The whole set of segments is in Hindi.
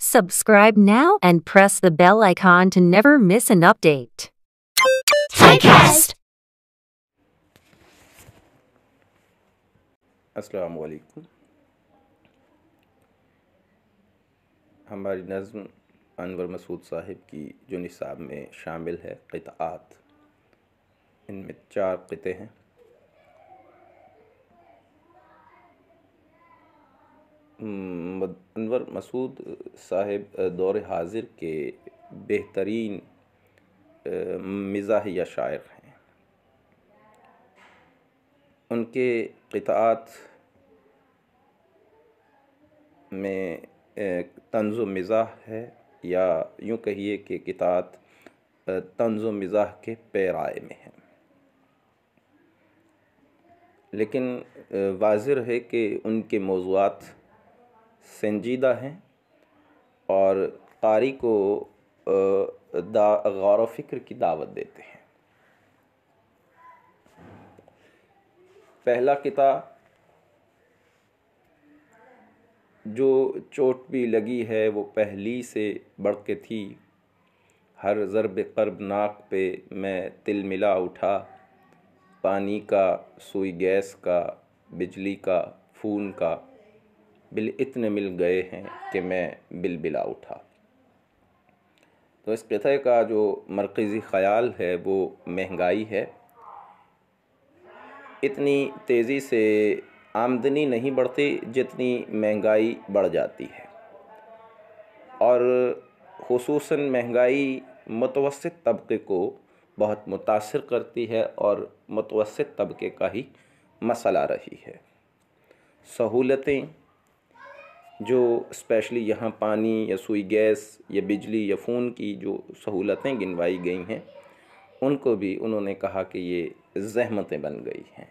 Subscribe now and press the bell icon to never miss an update. Typecast. अस्सलाम वालेकुम। हमारी नज़्म अनवर मसूद साहिब की जो निसाब में शामिल है क़िताअत, इनमें 4 क़िते हैं। अनवर मसूद साहिब दौर हाजिर के बेहतरीन मिज़ाहिया शायर हैं। उनके क़िताअत में तंज़ व मिज़ाह है, या यूँ कहिए कि क़िताअत तंज़ व मिज़ाह के पैराए में है। लेकिन वाज़िर है कि उनके मौज़ूआत संजीदा हैं और क़ारी को गौर व फ़िक्र की दावत देते हैं। पहला क़िता, जो चोट भी लगी है वो पहली से बढ़ के थी, हर ज़र्ब कर्बनाक पे मैं तिल मिला उठा, पानी का, सुई गैस का, बिजली का, खून का, बिल इतने मिल गए हैं कि मैं बिलबिला उठा। तो इस क़िते का जो मरकज़ी ख़याल है वो महंगाई है। इतनी तेज़ी से आमदनी नहीं बढ़ती जितनी महंगाई बढ़ जाती है, और ख़ुसूसन महंगाई मुतवस्सित तबके को बहुत मुतासिर करती है और मुतवस्सित तबके का ही मसला रही है। सहूलतें जो स्पेशली यहाँ पानी या सुई गैस या बिजली या फ़ोन की जो सहूलतें गिनवाई गई हैं, उनको भी उन्होंने कहा कि ये ज़हमतें बन गई हैं।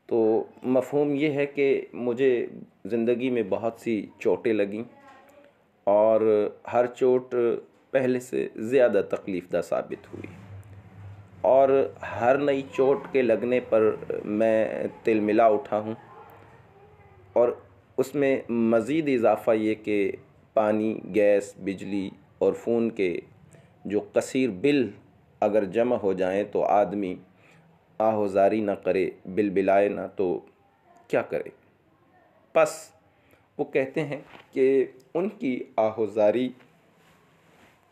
तो मफ़हूम ये है कि मुझे ज़िंदगी में बहुत सी चोटें लगीं और हर चोट पहले से ज़्यादा तकलीफ़दा साबित हुई, और हर नई चोट के लगने पर मैं तिलमिला उठा हूँ। और उसमें मज़ीद इजाफ़ा ये कि पानी, गैस, बिजली और फ़ोन के जो कसीर बिल अगर जमा हो जाएं तो आदमी आहोज़ारी ना करे, बिलबिलाए ना तो क्या करे। बस वो कहते हैं कि उनकी आहोज़ारी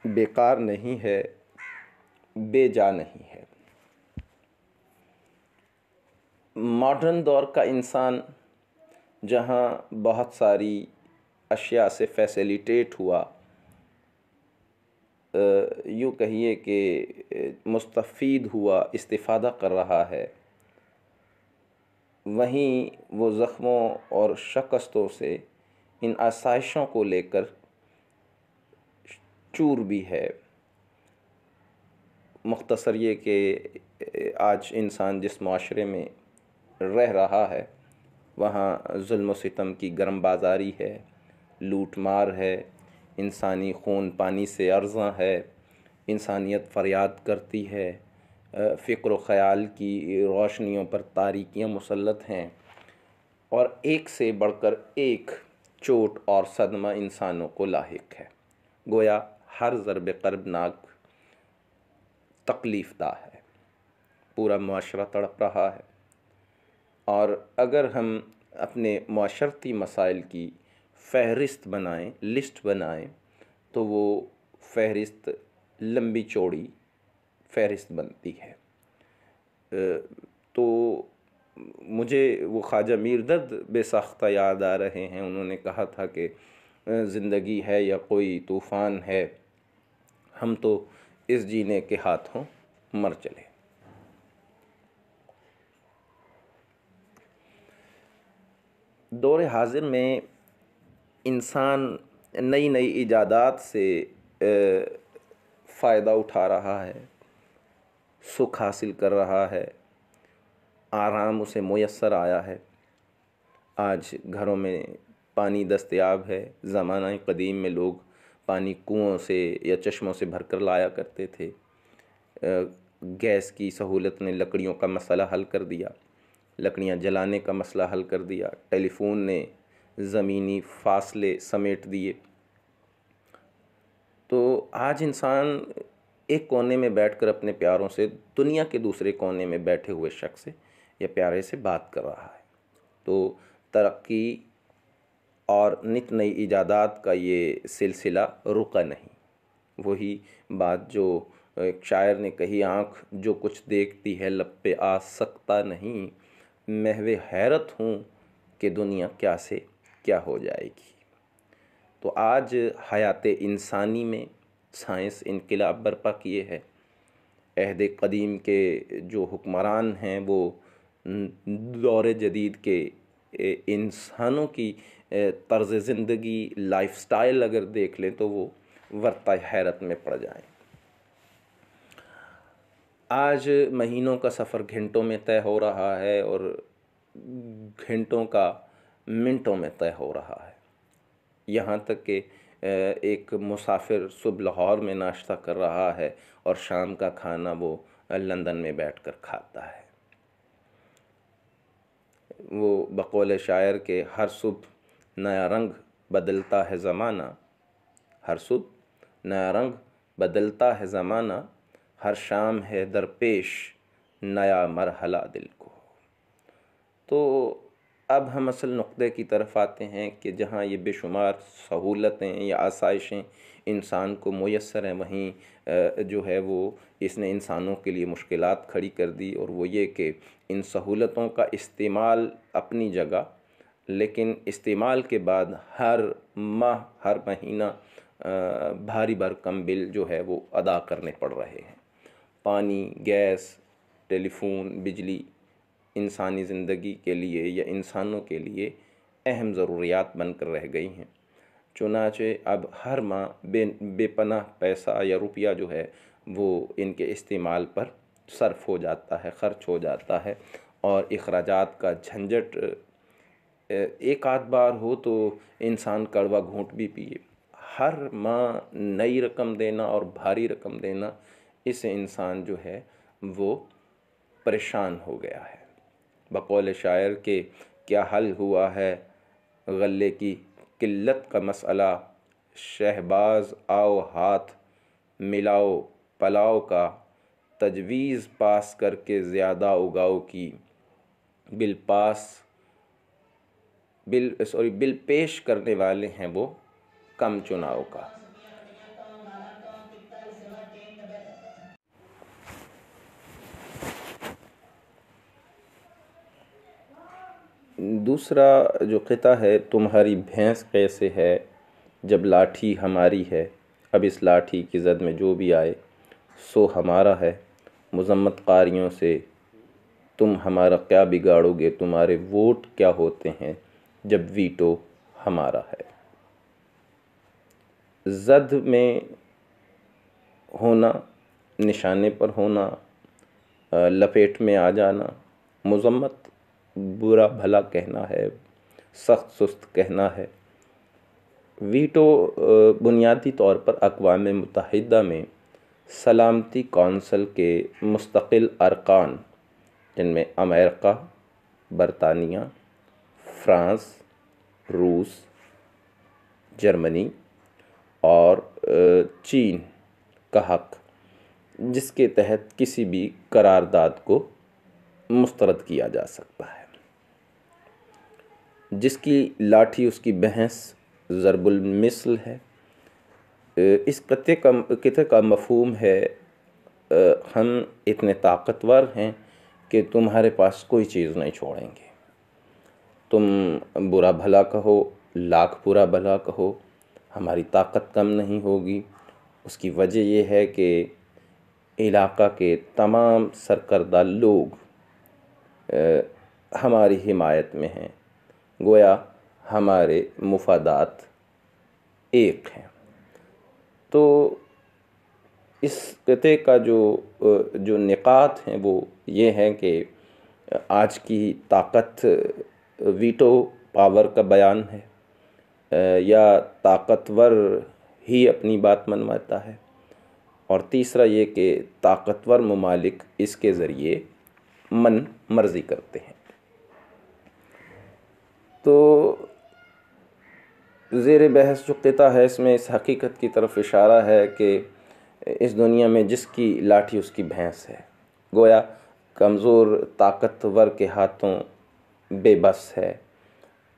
बेकार नहीं है, बेजा नहीं है। मॉडर्न दौर का इंसान जहाँ बहुत सारी अशिया से फैसिलिटेट हुआ, यूँ कहिए कि मुस्तफ़ीद हुआ, इस्तिफ़ादा कर रहा है, वहीं वो ज़ख्मों और शिकस्तों से, इन आसाइशों को लेकर चूर भी है। मुख्तसर ये कि आज इंसान जिस माशरे में रह रहा है वहाँ ज़ुल्म व सितम की गर्म बाज़ारी है, लूट मार है, इंसानी खून पानी से अर्ज़ां है, इंसानियत फ़रियाद करती है, फ़िक्र व ख़याल की रोशनियों पर तारीकियाँ मुसल्लत हैं, और एक से बढ़कर एक चोट और सदमा इंसानों को लाहिक है। गोया हर ज़र्ब कर्बनाक तकलीफ़दा है, पूरा मुआशरा तड़प रहा है। और अगर हम अपने माशरती मसाइल की फ़हरिस्त बनाएं, लिस्ट बनाएं, तो वो फ़हरिस्त लंबी चौड़ी फ़हरिस्त बनती है। तो मुझे वो ख्वाजा मीर दर्द बेसाख्ता याद आ रहे हैं। उन्होंने कहा था कि ज़िंदगी है या कोई तूफ़ान है, हम तो इस जीने के हाथों मर चले। दौर हाजिर में इंसान नई नई इजादात से फ़ायदा उठा रहा है, सुख हासिल कर रहा है, आराम उसे मुयस्सर आया है। आज घरों में पानी दस्तयाब है। ज़माना क़दीम में लोग पानी कुओं से या चश्मों से भर कर लाया करते थे। गैस की सहूलत ने लकड़ियों का मसला हल कर दिया, लकड़ियाँ जलाने का मसला हल कर दिया। टेलीफ़ोन ने ज़मीनी फ़ासले समेट दिए। तो आज इंसान एक कोने में बैठकर अपने प्यारों से दुनिया के दूसरे कोने में बैठे हुए शख्स से या प्यारे से बात कर रहा है। तो तरक्की और नित नई इजादात का ये सिलसिला रुका नहीं। वही बात जो एक शायर ने कही, आँख जो कुछ देखती है लब पे आ सकता नहीं, महवे हैरत हूँ कि दुनिया क्या से क्या हो जाएगी। तो आज हयात इंसानी में साइंस इनकलाब बर्पा किए है। अहद क़दीम के जो हुक्मरान हैं वो दौर जदीद के इंसानों की तर्ज़ ज़िंदगी, लाइफस्टाइल अगर देख लें तो वो वर्ता हैरत में पड़ जाएं। आज महीनों का सफ़र घंटों में तय हो रहा है और घंटों का मिनटों में तय हो रहा है। यहाँ तक कि एक मुसाफिर सुबह लाहौर में नाश्ता कर रहा है और शाम का खाना वो लंदन में बैठकर खाता है। वो बकौल शायर के हर सुबह नया रंग बदलता है ज़माना, हर सुबह नया रंग बदलता है ज़माना, हर शाम है दरपेश नया मरहला दिल को। तो अब हम असल नुक्ते की तरफ आते हैं कि जहाँ ये बेशुमार सहूलतें या आसाइशें इंसान को मुयस्सर हैं, वहीं जो है वो इसने इंसानों के लिए मुश्किलात खड़ी कर दी। और वो ये कि इन सहूलतों का इस्तेमाल अपनी जगह, लेकिन इस्तेमाल के बाद हर माह हर महीना भारी भरकम बिल जो है वो अदा करने पड़ रहे हैं। पानी, गैस, टेलीफोन, बिजली इंसानी ज़िंदगी के लिए या इंसानों के लिए अहम ज़रूरियात बनकर रह गई हैं। चुनाचे अब हर माह बेपनाह पैसा या रुपया जो है वो इनके इस्तेमाल पर सर्फ हो जाता है, ख़र्च हो जाता है। और अखराजात का झंझट एक आध बार हो तो इंसान कड़वा घूंट भी पिए, हर माह नई रकम देना और भारी रकम देना, इससे इंसान जो है वो परेशान हो गया है। बकौल शायर के क्या हल हुआ है गले की किल्लत का मसला, शहबाज आओ हाथ मिलाओ पलाओ का, तजवीज़ पास करके ज़्यादा उगाओ की, बिल पेश करने वाले हैं वो कम चुनाव का। दूसरा जो क़िता है, तुम्हारी भैंस कैसे है जब लाठी हमारी है, अब इस लाठी की ज़द में जो भी आए सो हमारा है, मुज़म्मत कारियों से तुम हमारा क्या बिगाड़ोगे, तुम्हारे वोट क्या होते हैं जब वीटो हमारा है। ज़द में होना, निशाने पर होना, लपेट में आ जाना, मुज़म्मत बुरा भला कहना है, सख्त सुस्त कहना है। वीटो बुनियादी तौर पर अक़वाम मुत्तहिदा में सलामती कौंसल के मुस्तक़िल अरकान, जिनमें अमेरिका, बरतानिया, फ्रांस, रूस, जर्मनी और चीन का हक़, जिसके तहत किसी भी करारदाद को मुस्तरद किया जा सकता है। जिसकी लाठी उसकी बहस ज़रबुल मिसल है। इस क़िते का मफ़हूम है हम इतने ताकतवर हैं कि तुम्हारे पास कोई चीज़ नहीं छोड़ेंगे। तुम बुरा भला कहो, लाख बुरा भला कहो, हमारी ताकत कम नहीं होगी। उसकी वजह यह है कि इलाक़ा के तमाम सरकर्दा लोग हमारी हिमायत में हैं, गोया हमारे मुफादात एक हैं। तो इस क़िते का जो निकात हैं वो ये हैं कि आज की ताकत वीटो पावर का बयान है या ताकतवर ही अपनी बात मनवाता है, और तीसरा ये कि ताकतवर ममालिक इसके ज़रिए मन मर्ज़ी करते हैं। तो ज़ेर बहस जो क़िता है इसमें इस हकीकत की तरफ इशारा है कि इस दुनिया में जिसकी लाठी उसकी भैंस है। गोया कमज़ोर ताकतवर के हाथों बेबस है।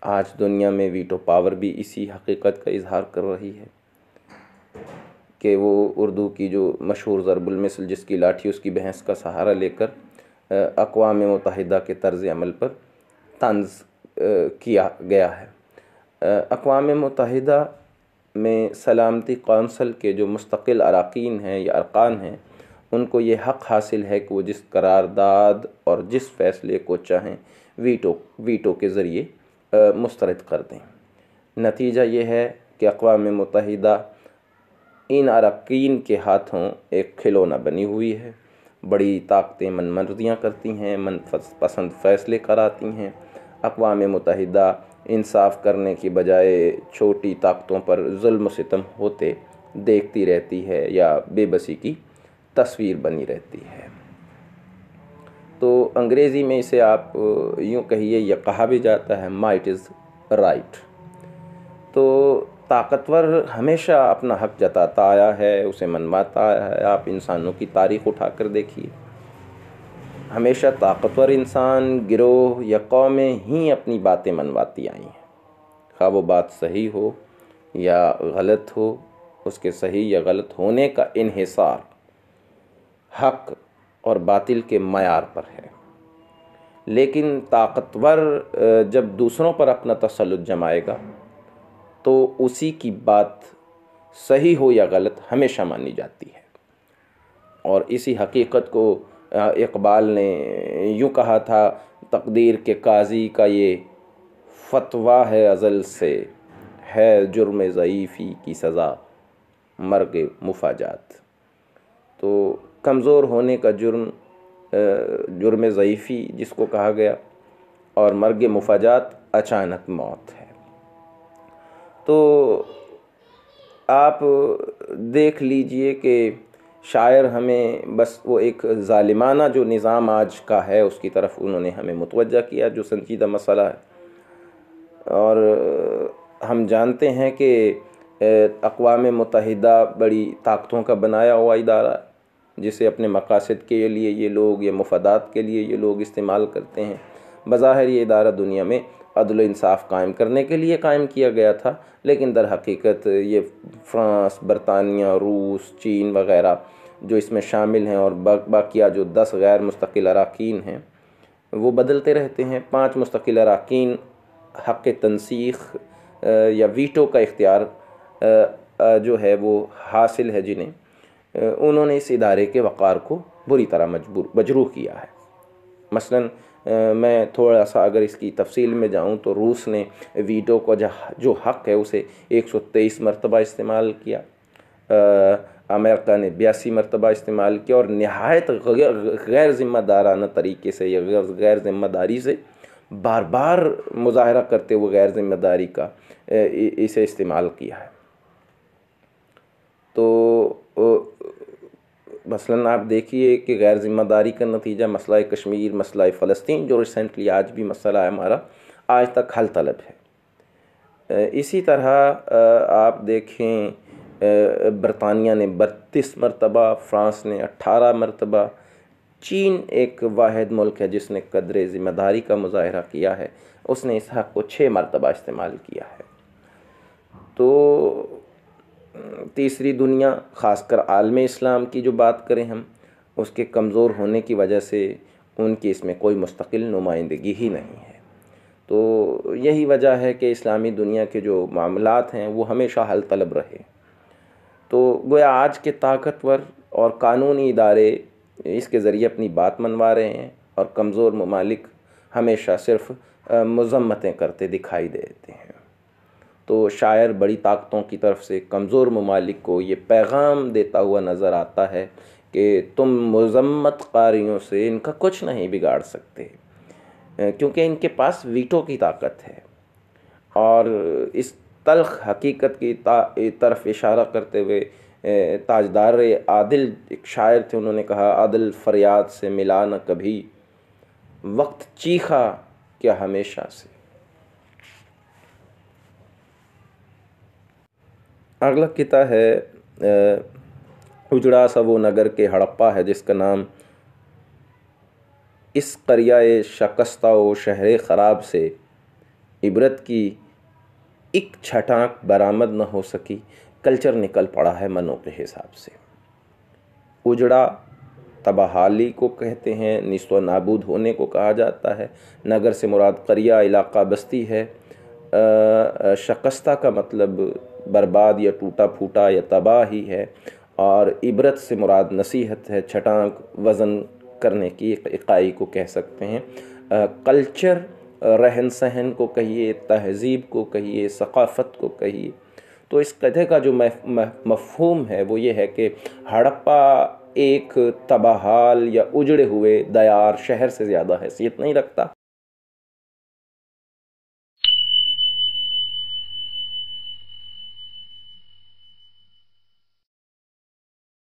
आज दुनिया में वीटो पावर भी इसी हकीकत का इजहार कर रही है कि वो उर्दू की जो मशहूर ज़रबुल मिसल जिसकी लाठी उसकी भैंस का सहारा लेकर अक़वाम मुत्तहिदा के तर्ज़ अमल पर तंज़ किया गया है। अक़वाम मुत्तहिदा में सलामती कौंसल के जो मुस्तक़िल अरकान हैं या अरकान हैं, उनको ये हक़ हासिल है कि वो जिस करारदाद और जिस फ़ैसले को चाहें वीटो के ज़रिए मुस्तरद कर दें। नतीजा ये है कि अक़वाम मुत्तहिदा इन अरकान के हाथों एक खिलौना बनी हुई है। बड़ी ताकतें मनमर्जियाँ करती हैं, मनपसंद फ़ैसले कराती हैं। अक़वाम मुत्तहिदा इंसाफ़ करने की बजाय छोटी ताकतों पर ज़ुल्म सितम होते देखती रहती है या बेबसी की तस्वीर बनी रहती है। तो अंग्रेज़ी में इसे आप यूँ कहिए या कहा भी जाता है माइट इज़ राइट। तो ताकतवर हमेशा अपना हक़ जताता आया है, उसे मनवाता आया है। आप इंसानों की तारीख़ उठा कर देखिए, हमेशा ताकतवर इंसान, गिरोह या कौमें ही अपनी बातें मनवाती आई हैं। खा वो बात सही हो या गलत हो, उसके सही या गलत होने का इन्हिसार हक़ और बातिल के मयार पर है। लेकिन ताकतवर जब दूसरों पर अपना तसल्लुत जमाएगा तो उसी की बात सही हो या गलत हमेशा मानी जाती है। और इसी हकीकत को इकबाल ने यूँ कहा था, तकदीर के काजी का ये फतवा है अज़ल से, है जुर्म ज़ईफ़ी की सज़ा मर्ग मुफाजात। तो कमज़ोर होने का जुर्म ज़ईफ़ी जिसको कहा गया, और मर्ग मुफाजात अचानक मौत है। तो आप देख लीजिए कि शायर हमें बस वो एक ज़ालिमाना जो निज़ाम आज का है उसकी तरफ उन्होंने हमें मुतवज्जा किया, जो संजीदा मसला है। और हम जानते हैं कि अक़वाम मुत्तहिदा बड़ी ताकतों का बनाया हुआ इदारा, जिसे अपने मकासद के लिए ये लोग या मुफादात के लिए ये लोग इस्तेमाल करते हैं। बज़ाहिर ये इदारा दुनिया में अदल इंसाफ़ कायम करने के लिए कायम किया गया था, लेकिन दर हकीकत ये फ्रांस, बरतानिया, रूस, चीन वग़ैरह जो इसमें शामिल हैं और बाकिया जो 10 गैर मुस्तकिल अरकान हैं वो बदलते रहते हैं। 5 मुस्तकिल अरकान हक़ तनसीख या वीटो का इख्तियार जो है वो हासिल है, जिन्हें उन्होंने इस इदारे के वक़ार को बुरी तरह मजरूह किया है। मसलन मैं थोड़ा सा अगर इसकी तफसील में जाऊं तो रूस ने वीटो को जो हक़ है उसे 123 मरतबा इस्तेमाल किया, अमेरिका ने 82 मरतबा इस्तेमाल किया, और नहायत गैर ज़िम्मेदाराना तरीके से या गैर ज़िम्मेदारी से बार बार मुज़ाहरा करते हुए गैर ज़िम्मेदारी का इसे इस्तेमाल किया है। तो मसलन आप देखिए कि गैर ज़िम्मेदारी का नतीजा मसला कश्मीर, मसला फ़लस्तीन जो रिसेंटली आज भी मसला है हमारा, आज तक हल तलब है। इसी तरह आप देखें बरतानिया ने 32 मरतबा, फ्रांस ने 18 मरतबा, चीन एक वाहिद मुल्क है जिसने कदर ज़िम्मेदारी का मुज़ाहरा किया है, उसने इस हक़ को 6 मरतबा इस्तेमाल किया है। तो तीसरी दुनिया, ख़ासकर आलम इस्लाम की जो बात करें हम, उसके कमज़ोर होने की वजह से उनकी इसमें कोई मुस्तकिल नुमाइंदगी ही नहीं है। तो यही वजह है कि इस्लामी दुनिया के जो मामलात हैं वो हमेशा हल तलब रहे। तो गोया आज के ताकतवर और कानूनी इदारे इसके ज़रिए अपनी बात मनवा रहे हैं, और कमज़ोर ममालिक हमेशा सिर्फ़ मज़म्मतें करते दिखाई देते हैं। तो शायर बड़ी ताकतों की तरफ से कमज़ोर ममालिक को ये पैगाम देता हुआ नज़र आता है कि तुम मुज़म्मत कारियों से इनका कुछ नहीं बिगाड़ सकते, क्योंकि इनके पास वीटो की ताकत है। और इस तल्ख़ हकीकत की तरफ इशारा करते हुए ताजदार आदिल एक शायर थे, उन्होंने कहा, आदिल फ़रियाद से मिला न कभी, वक्त चीखा क्या हमेशा से। अगला किता है उजड़ा सा वो नगर के हड़प्पा है जिसका नाम इस करियाए शकस्ता व शहर ख़राब से इबरत की एक छटाक बरामद न हो सकी, कल्चर निकल पड़ा है मनों के हिसाब से। उजड़ा तबाहाली को कहते हैं, निस्व नाबूद होने को कहा जाता है। नगर से मुराद करिया इलाका बस्ती है। शकस्ता का मतलब बर्बाद या टूटा फूटा या तबाह ही है। और इबरत से मुराद नसीहत है, छटाक वज़न करने की एक इकाई को कह सकते हैं। कल्चर रहन सहन को कहिए, तहज़ीब को कहिए, सक़ाफ़त को कहिए। तो इस कथे का जो मफ़हूम है वो ये है कि हड़प्पा एक तबाहाल या उजड़े हुए दयार शहर से ज़्यादा हैसियत नहीं रखता।